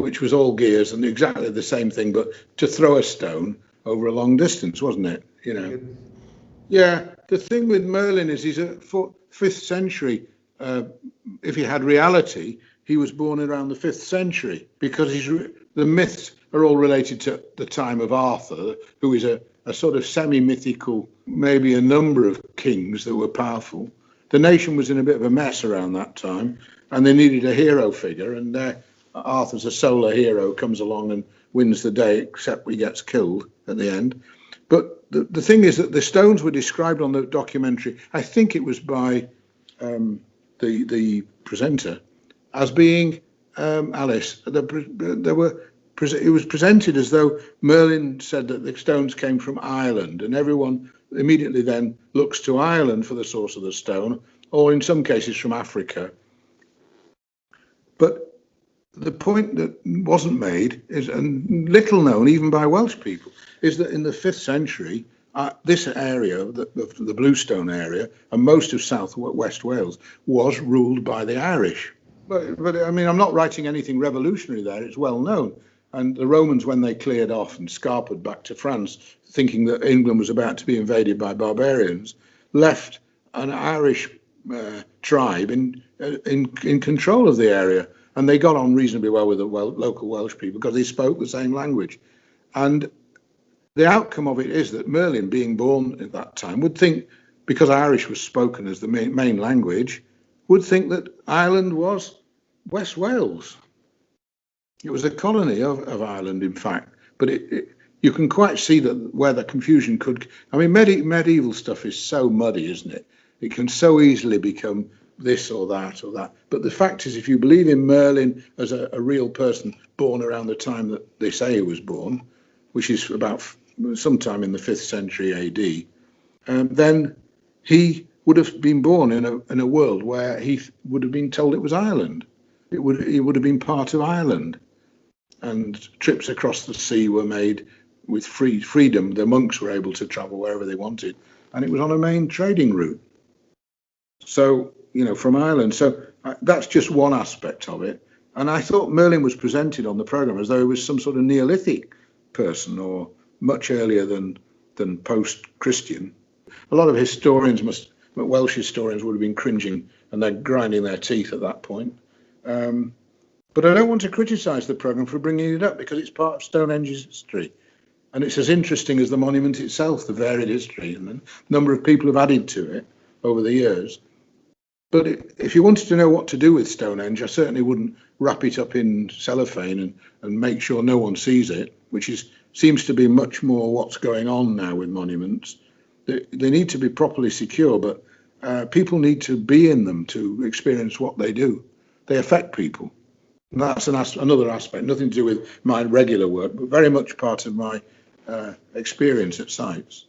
which was all gears and exactly the same thing, but to throw a stone over a long distance, wasn't it? You know. Yeah. The thing with Merlin is he's a 5th century. If he had reality, he was born around the 5th century because the myths are all related to the time of Arthur, who is a sort of semi-mythical, maybe a number of kings that were powerful. The nation was in a bit of a mess around that time, and they needed a hero figure, and Arthur's a solar hero, comes along and wins the day, except he gets killed at the end. But the thing is that the stones were described on the documentary, I think it was by the presenter, as being Alice. It was presented as though Merlin said that the stones came from Ireland, and everyone immediately then looks to Ireland for the source of the stone, or in some cases from Africa. But the point that wasn't made is, and little known even by Welsh people, is that in the 5th century, this area, the Bluestone area, and most of South West Wales was ruled by the Irish. But I mean, I'm not writing anything revolutionary there. It's well known. And the Romans, when they cleared off and scarpered back to France, thinking that England was about to be invaded by barbarians, left an Irish tribe in control of the area. And they got on reasonably well with the local Welsh people because they spoke the same language. And the outcome of it is that Merlin, being born at that time, would think, because Irish was spoken as the main language, would think that Ireland was West Wales. It was a colony of Ireland, in fact. But you can quite see that where the confusion could... I mean, medieval stuff is so muddy, isn't it? It can so easily become this or that or that. But the fact is, if you believe in Merlin as a real person born around the time that they say he was born, which is about sometime in the 5th century AD, then he would have been born in a world where he would have been told it was Ireland. He would have been part of Ireland. And trips across the sea were made with freedom. The monks were able to travel wherever they wanted, and it was on a main trading route. So, you know, from Ireland. So that's just one aspect of it. And I thought Merlin was presented on the programme as though he was some sort of Neolithic person, or much earlier than post-Christian. A lot of Welsh historians would have been cringing, and they're grinding their teeth at that point. But I don't want to criticise the programme for bringing it up, because it's part of Stonehenge's history. And it's as interesting as the monument itself, the varied history, and the number of people have added to it over the years. But if you wanted to know what to do with Stonehenge, I certainly wouldn't wrap it up in cellophane and make sure no one sees it, which seems to be much more what's going on now with monuments. They need to be properly secure, but people need to be in them to experience what they do. They affect people. And that's another aspect, nothing to do with my regular work, but very much part of my experience at sites.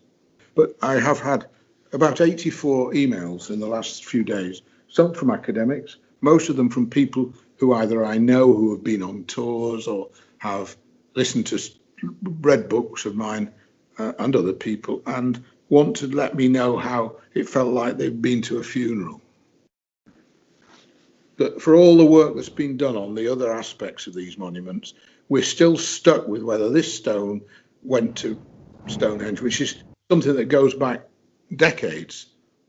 But I have had about 84 emails in the last few days, some from academics, most of them from people who either I know who have been on tours or have listened to read books of mine and other people, and want to let me know how it felt like they've been to a funeral. But for all the work that's been done on the other aspects of these monuments, we're still stuck with whether this stone went to Stonehenge, which is something that goes back decades.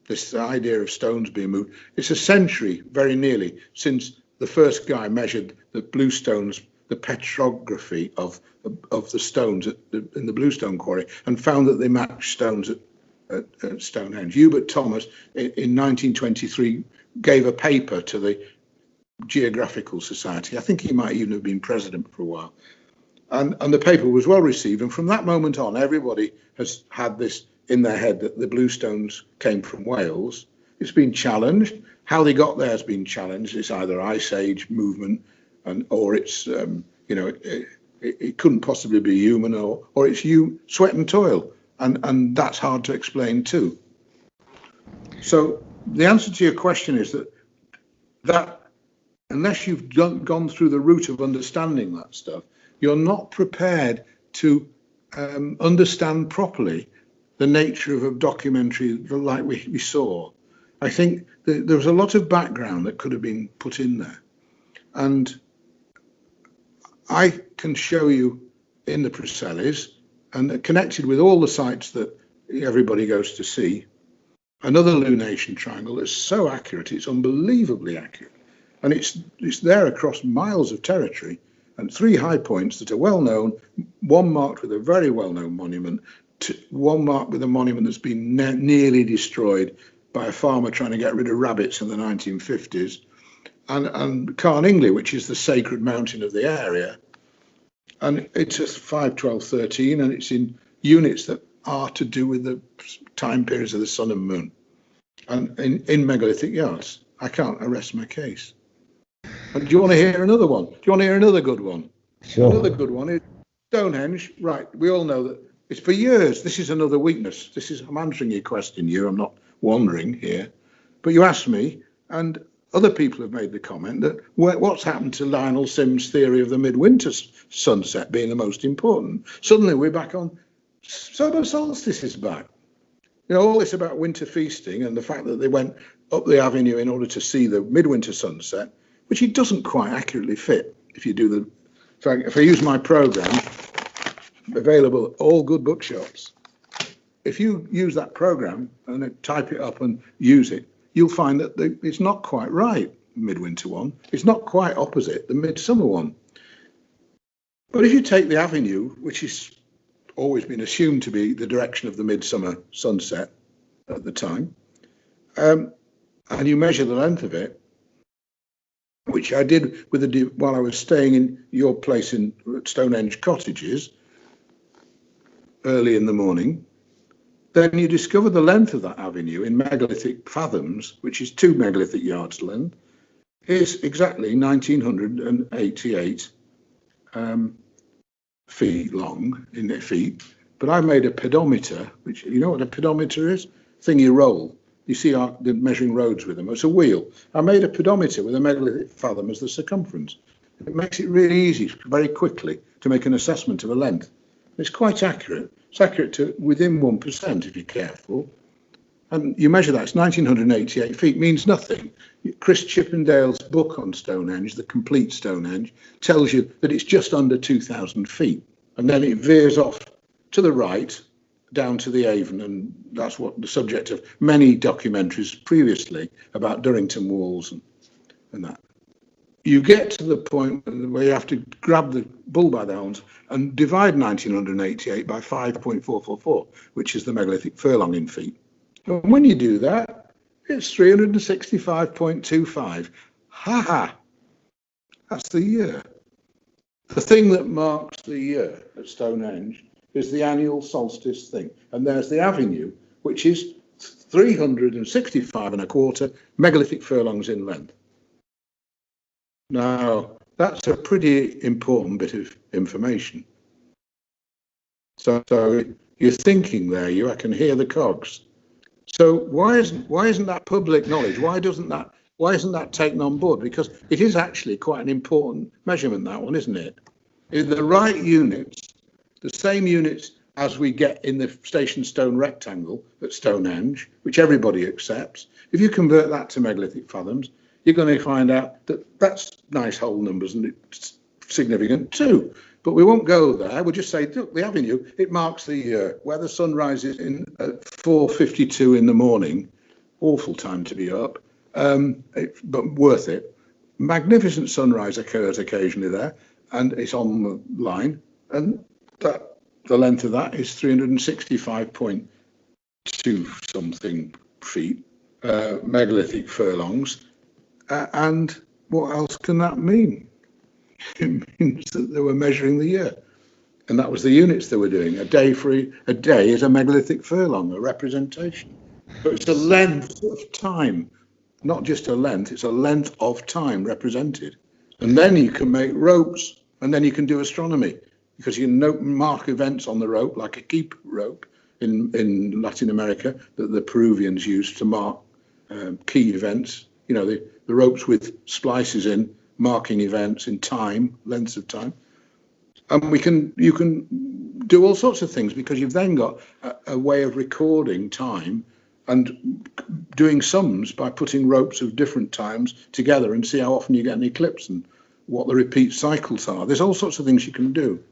This idea of stones being moved. It's a century, very nearly, since the first guy measured the bluestones, the petrography of the stones in the Bluestone Quarry, and found that they matched stones at Stonehenge. Hubert Thomas, in 1923, gave a paper to the Geographical Society. I think he might even have been president for a while. And the paper was well received. And from that moment on, everybody has had this in their head that the bluestones came from Wales. It's been challenged. How they got there has been challenged. It's either Ice Age movement, or it's, it couldn't possibly be human, or it's sweat and toil. And that's hard to explain too. So the answer to your question is that unless you've gone through the route of understanding that stuff, you're not prepared to understand properly the nature of a documentary like we saw. I think there was a lot of background that could have been put in there. And I can show you in the Preselis, and connected with all the sites that everybody goes to see, another lunation triangle that's so accurate, it's unbelievably accurate. And it's there across miles of territory, and 3 high points that are well known, one marked with a very well known monument, one marked with a monument that's been nearly destroyed by a farmer trying to get rid of rabbits in the 1950s, and Carningley, which is the sacred mountain of the area. And it's a 5, 12, 13, and it's in units that are to do with the time periods of the sun and moon, and in megalithic yards. I can't rest my case. And do you want to hear another one? Do you want to hear another good one? Sure. Another good one is Stonehenge. Right, we all know that it's for years. This is another weakness. I'm answering your question, I'm not wandering here. But you asked me, and other people have made the comment that what's happened to Lionel Sims' theory of the midwinter sunset being the most important. Suddenly we're back on solar solstice is back. All this about winter feasting and the fact that they went up the avenue in order to see the midwinter sunset, which it doesn't quite accurately fit. If you do the, if I use my program, available at all good bookshops, if you use that program and type it up and use it, you'll find that it's not quite right, the midwinter one. It's not quite opposite the midsummer one. But if you take the avenue, which has always been assumed to be the direction of the midsummer sunset at the time, and you measure the length of it, which I did while I was staying in your place in Stonehenge Cottages early in the morning, then you discover the length of that avenue in megalithic fathoms, which is 2 megalithic yards length, is exactly 1988 feet long in their feet. But I made a pedometer, which, you know what a pedometer is? Thing you roll. You see the measuring roads with them. It's a wheel. I made a pedometer with a megalithic fathom as the circumference. It makes it really easy, very quickly, to make an assessment of a length. It's quite accurate. It's accurate to within 1% if you're careful. And you measure that, it's 1988 feet, means nothing. Chris Chippendale's book on Stonehenge, The Complete Stonehenge, tells you that it's just under 2,000 feet. And then it veers off to the right, down to the Avon, and that's what the subject of many documentaries previously about Durrington walls and that. You get to the point where you have to grab the bull by the horns and divide 1988 by 5.444, which is the megalithic furlong in feet. And when you do that, it's 365.25. Ha ha! That's the year. The thing that marks the year at Stonehenge is the annual solstice thing. And there's the avenue, which is 365 and a quarter megalithic furlongs in length. Now, that's a pretty important bit of information. So you're thinking there, I can hear the cogs. So why isn't that public knowledge? Why isn't that taken on board? Because it is actually quite an important measurement, that one, isn't it? In the right units, the same units as we get in the station stone rectangle at Stonehenge, which everybody accepts, if you convert that to megalithic fathoms, you're going to find out that that's nice whole numbers and it's significant too. But we won't go there. We'll just say, look, the avenue, it marks the year where the sun rises in at 4:52 in the morning. Awful time to be up, but worth it. Magnificent sunrise occurs occasionally there, and it's on the line. And that the length of that is 365.2 something feet, megalithic furlongs. And what else can that mean? It means that they were measuring the year, and that was the units they were doing. A day is a megalithic furlong, a representation. But it's a length of time, not just a length. It's a length of time represented. And then you can make ropes, and then you can do astronomy, because you can mark events on the rope, like a keep rope in Latin America that the Peruvians used to mark key events. You know, the ropes with splices in, marking events in time, lengths of time. And you can do all sorts of things, because you've then got a way of recording time and doing sums by putting ropes of different times together and see how often you get an eclipse and what the repeat cycles are. There's all sorts of things you can do.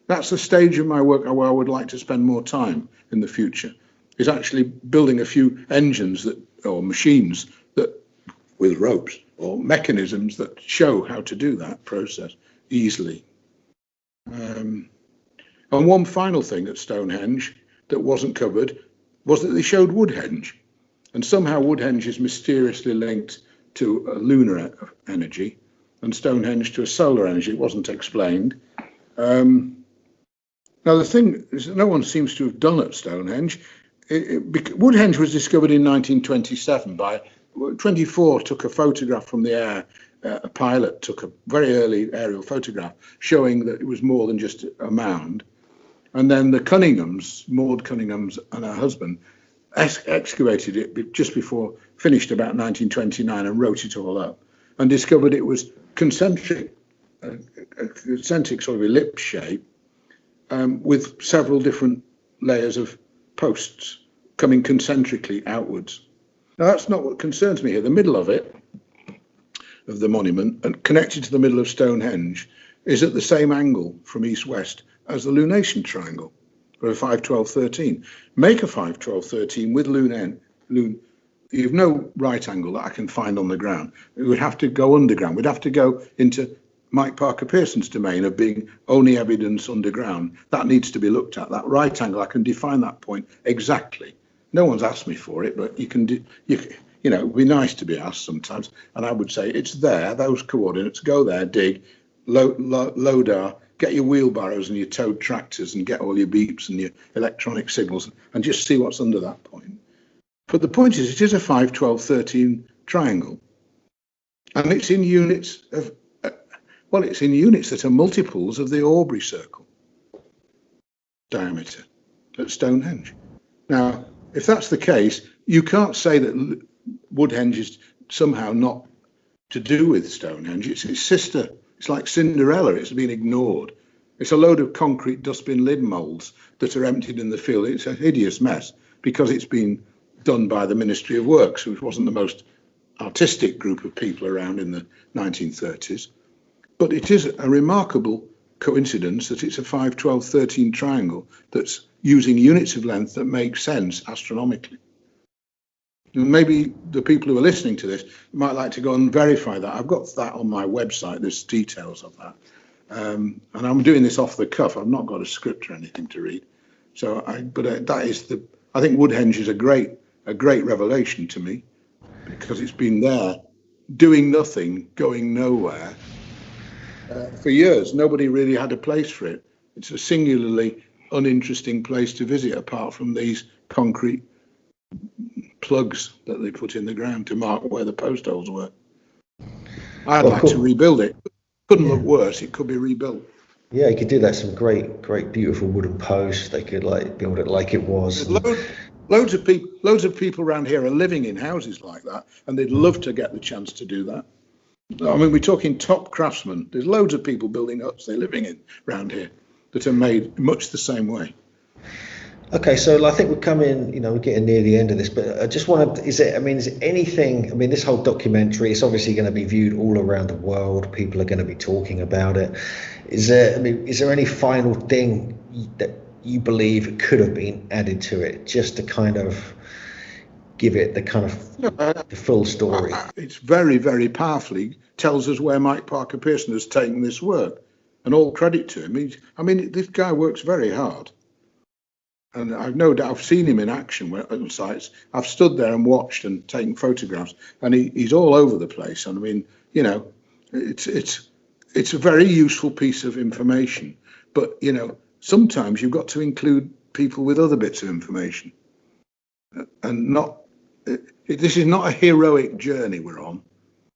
That's the stage of my work where I would like to spend more time in the future, is actually building a few engines that, or machines that, with ropes, or mechanisms that show how to do that process easily. And one final thing at Stonehenge that wasn't covered was that they showed Woodhenge. And somehow Woodhenge is mysteriously linked to a lunar energy and Stonehenge to a solar energy. It wasn't explained. Now, the thing is that no one seems to have done at Stonehenge. Woodhenge was discovered in 1927 by 24 took a photograph from the air. A pilot took a very early aerial photograph showing that it was more than just a mound. And then the Cunninghams, Maud Cunninghams and her husband, excavated it just before, finished about 1929 and wrote it all up and discovered it was concentric, a concentric sort of ellipse shape with several different layers of posts coming concentrically outwards. Now, that's not what concerns me here. The middle of it, of the monument, and connected to the middle of Stonehenge, is at the same angle from east-west as the Lunation Triangle, or a 5-12-13. Make a 5-12-13 with you've no right angle that I can find on the ground. We would have to go underground. We'd have to go into Mike Parker Pearson's domain of being only evidence underground. That needs to be looked at. That right angle, I can define that point exactly. No one's asked me for it, but you can do. You know, it'd be nice to be asked sometimes. And I would say it's there. Those coordinates. Go there, dig, load get your wheelbarrows and your towed tractors and get all your beeps and your electronic signals and just see what's under that point. But the point is, it is a 5-12-13 triangle, and it's in units of. Well, it's in units that are multiples of the Aubrey circle diameter at Stonehenge. Now, if that's the case, you can't say that Woodhenge is somehow not to do with Stonehenge. It's its sister. It's like Cinderella. It's been ignored. It's a load of concrete dustbin lid moulds that are emptied in the field. It's a hideous mess because it's been done by the Ministry of Works, which wasn't the most artistic group of people around in the 1930s. But it is a remarkable coincidence that it's a 5-12-13 triangle that's using units of length that make sense astronomically. And maybe the people who are listening to this might like to go and verify that. I've got that on my website. There's details of that. And I'm doing this off the cuff. I've not got a script or anything to read. So, that is I think Woodhenge is a great revelation to me because it's been there doing nothing, going nowhere. For years, nobody really had a place for it. It's a singularly uninteresting place to visit apart from these concrete plugs that they put in the ground to mark where the post holes were. I'd like to rebuild it. Couldn't look worse. It could be rebuilt. Yeah, you could do that. Some great, beautiful wooden posts. They could build it like it was. Loads of people around here are living in houses like that, and they'd love to get the chance to do that. I mean, we're talking top craftsmen. There's loads of people building huts they're living in around here that are made much the same way. Okay, so I think we're we're getting near the end of this, but I just wanted, is there anything, this whole documentary, it's obviously going to be viewed all around the world. People are going to be talking about it. Is there any final thing that you believe could have been added to it just to kind of give it the full story? It's very, very powerfully tells us where Mike Parker Pearson has taken this work, and all credit to him. This guy works very hard. And I've seen him in action at sites. I've stood there and watched and taken photographs, and he's all over the place. And it's a very useful piece of information. But sometimes you've got to include people with other bits of information, and this is not a heroic journey we're on.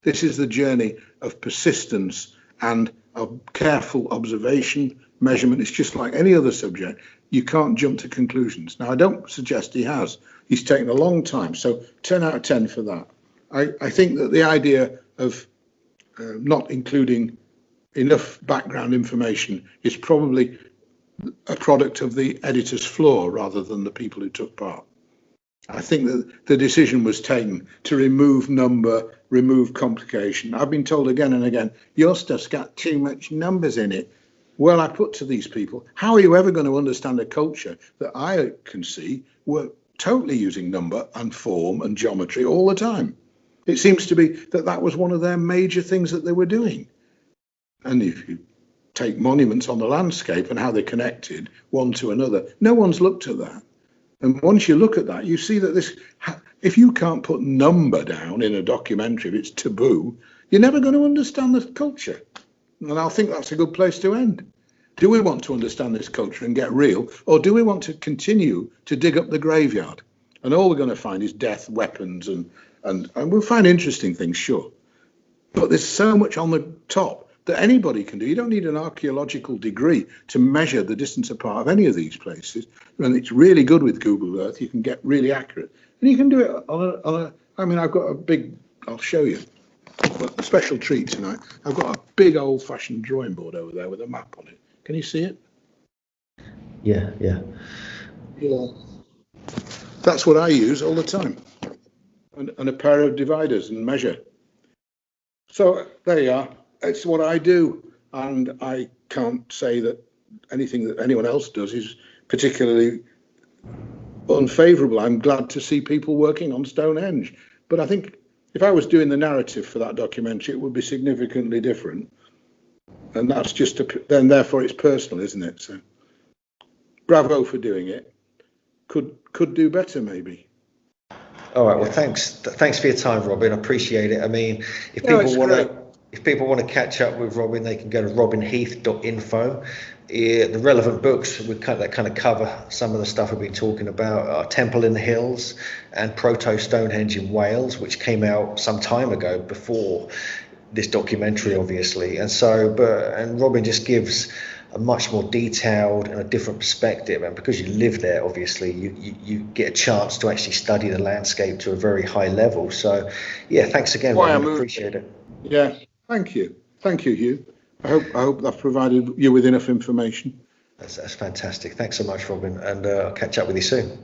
This is the journey of persistence and of careful observation, measurement. It's just like any other subject. You can't jump to conclusions. Now, I don't suggest he has. He's taken a long time. So 10 out of 10 for that. I think that the idea of not including enough background information is probably a product of the editor's flaw rather than the people who took part. I think that the decision was taken to remove number, remove complication. I've been told again and again, your stuff's got too much numbers in it. Well, I put to these people, how are you ever going to understand a culture that I can see were totally using number and form and geometry all the time? It seems to be that that was one of their major things that they were doing. And if you take monuments on the landscape and how they're connected one to another, no one's looked at that. And once you look at that, you see that this, if you can't put number down in a documentary, if it's taboo, you're never going to understand the culture. And I think that's a good place to end. Do we want to understand this culture and get real, or do we want to continue to dig up the graveyard? And all we're going to find is death, weapons, and we'll find interesting things, sure. But there's so much on the top that anybody can do. You don't need an archaeological degree to measure the distance apart of any of these places. And it's really good with Google Earth. You can get really accurate. And you can do it I mean, I've got a big, I'll show you. A special treat tonight. I've got a big old-fashioned drawing board over there with a map on it. Can you see it? Yeah. That's what I use all the time. And a pair of dividers and measure. So there you are. It's what I do, and I can't say that anything that anyone else does is particularly unfavourable. I'm glad to see people working on Stonehenge, but I think if I was doing the narrative for that documentary, it would be significantly different. And that's just then therefore it's personal, isn't it? So bravo for doing it. Could do better, maybe. All right. Well, thanks for your time, Robin. I appreciate it. I mean, if people want to catch up with Robin, they can go to robinheath.info. The relevant books that kind of cover some of the stuff we've been talking about are Temple in the Hills and Proto Stonehenge in Wales, which came out some time ago before this documentary, obviously. And Robin just gives a much more detailed and a different perspective, and because you live there, obviously you get a chance to actually study the landscape to a very high level. So yeah, thanks again, Robin. Appreciate it. Yeah, thank you, Hugh. I hope I've provided you with enough information. That's fantastic. Thanks so much, Robin, and I'll catch up with you soon.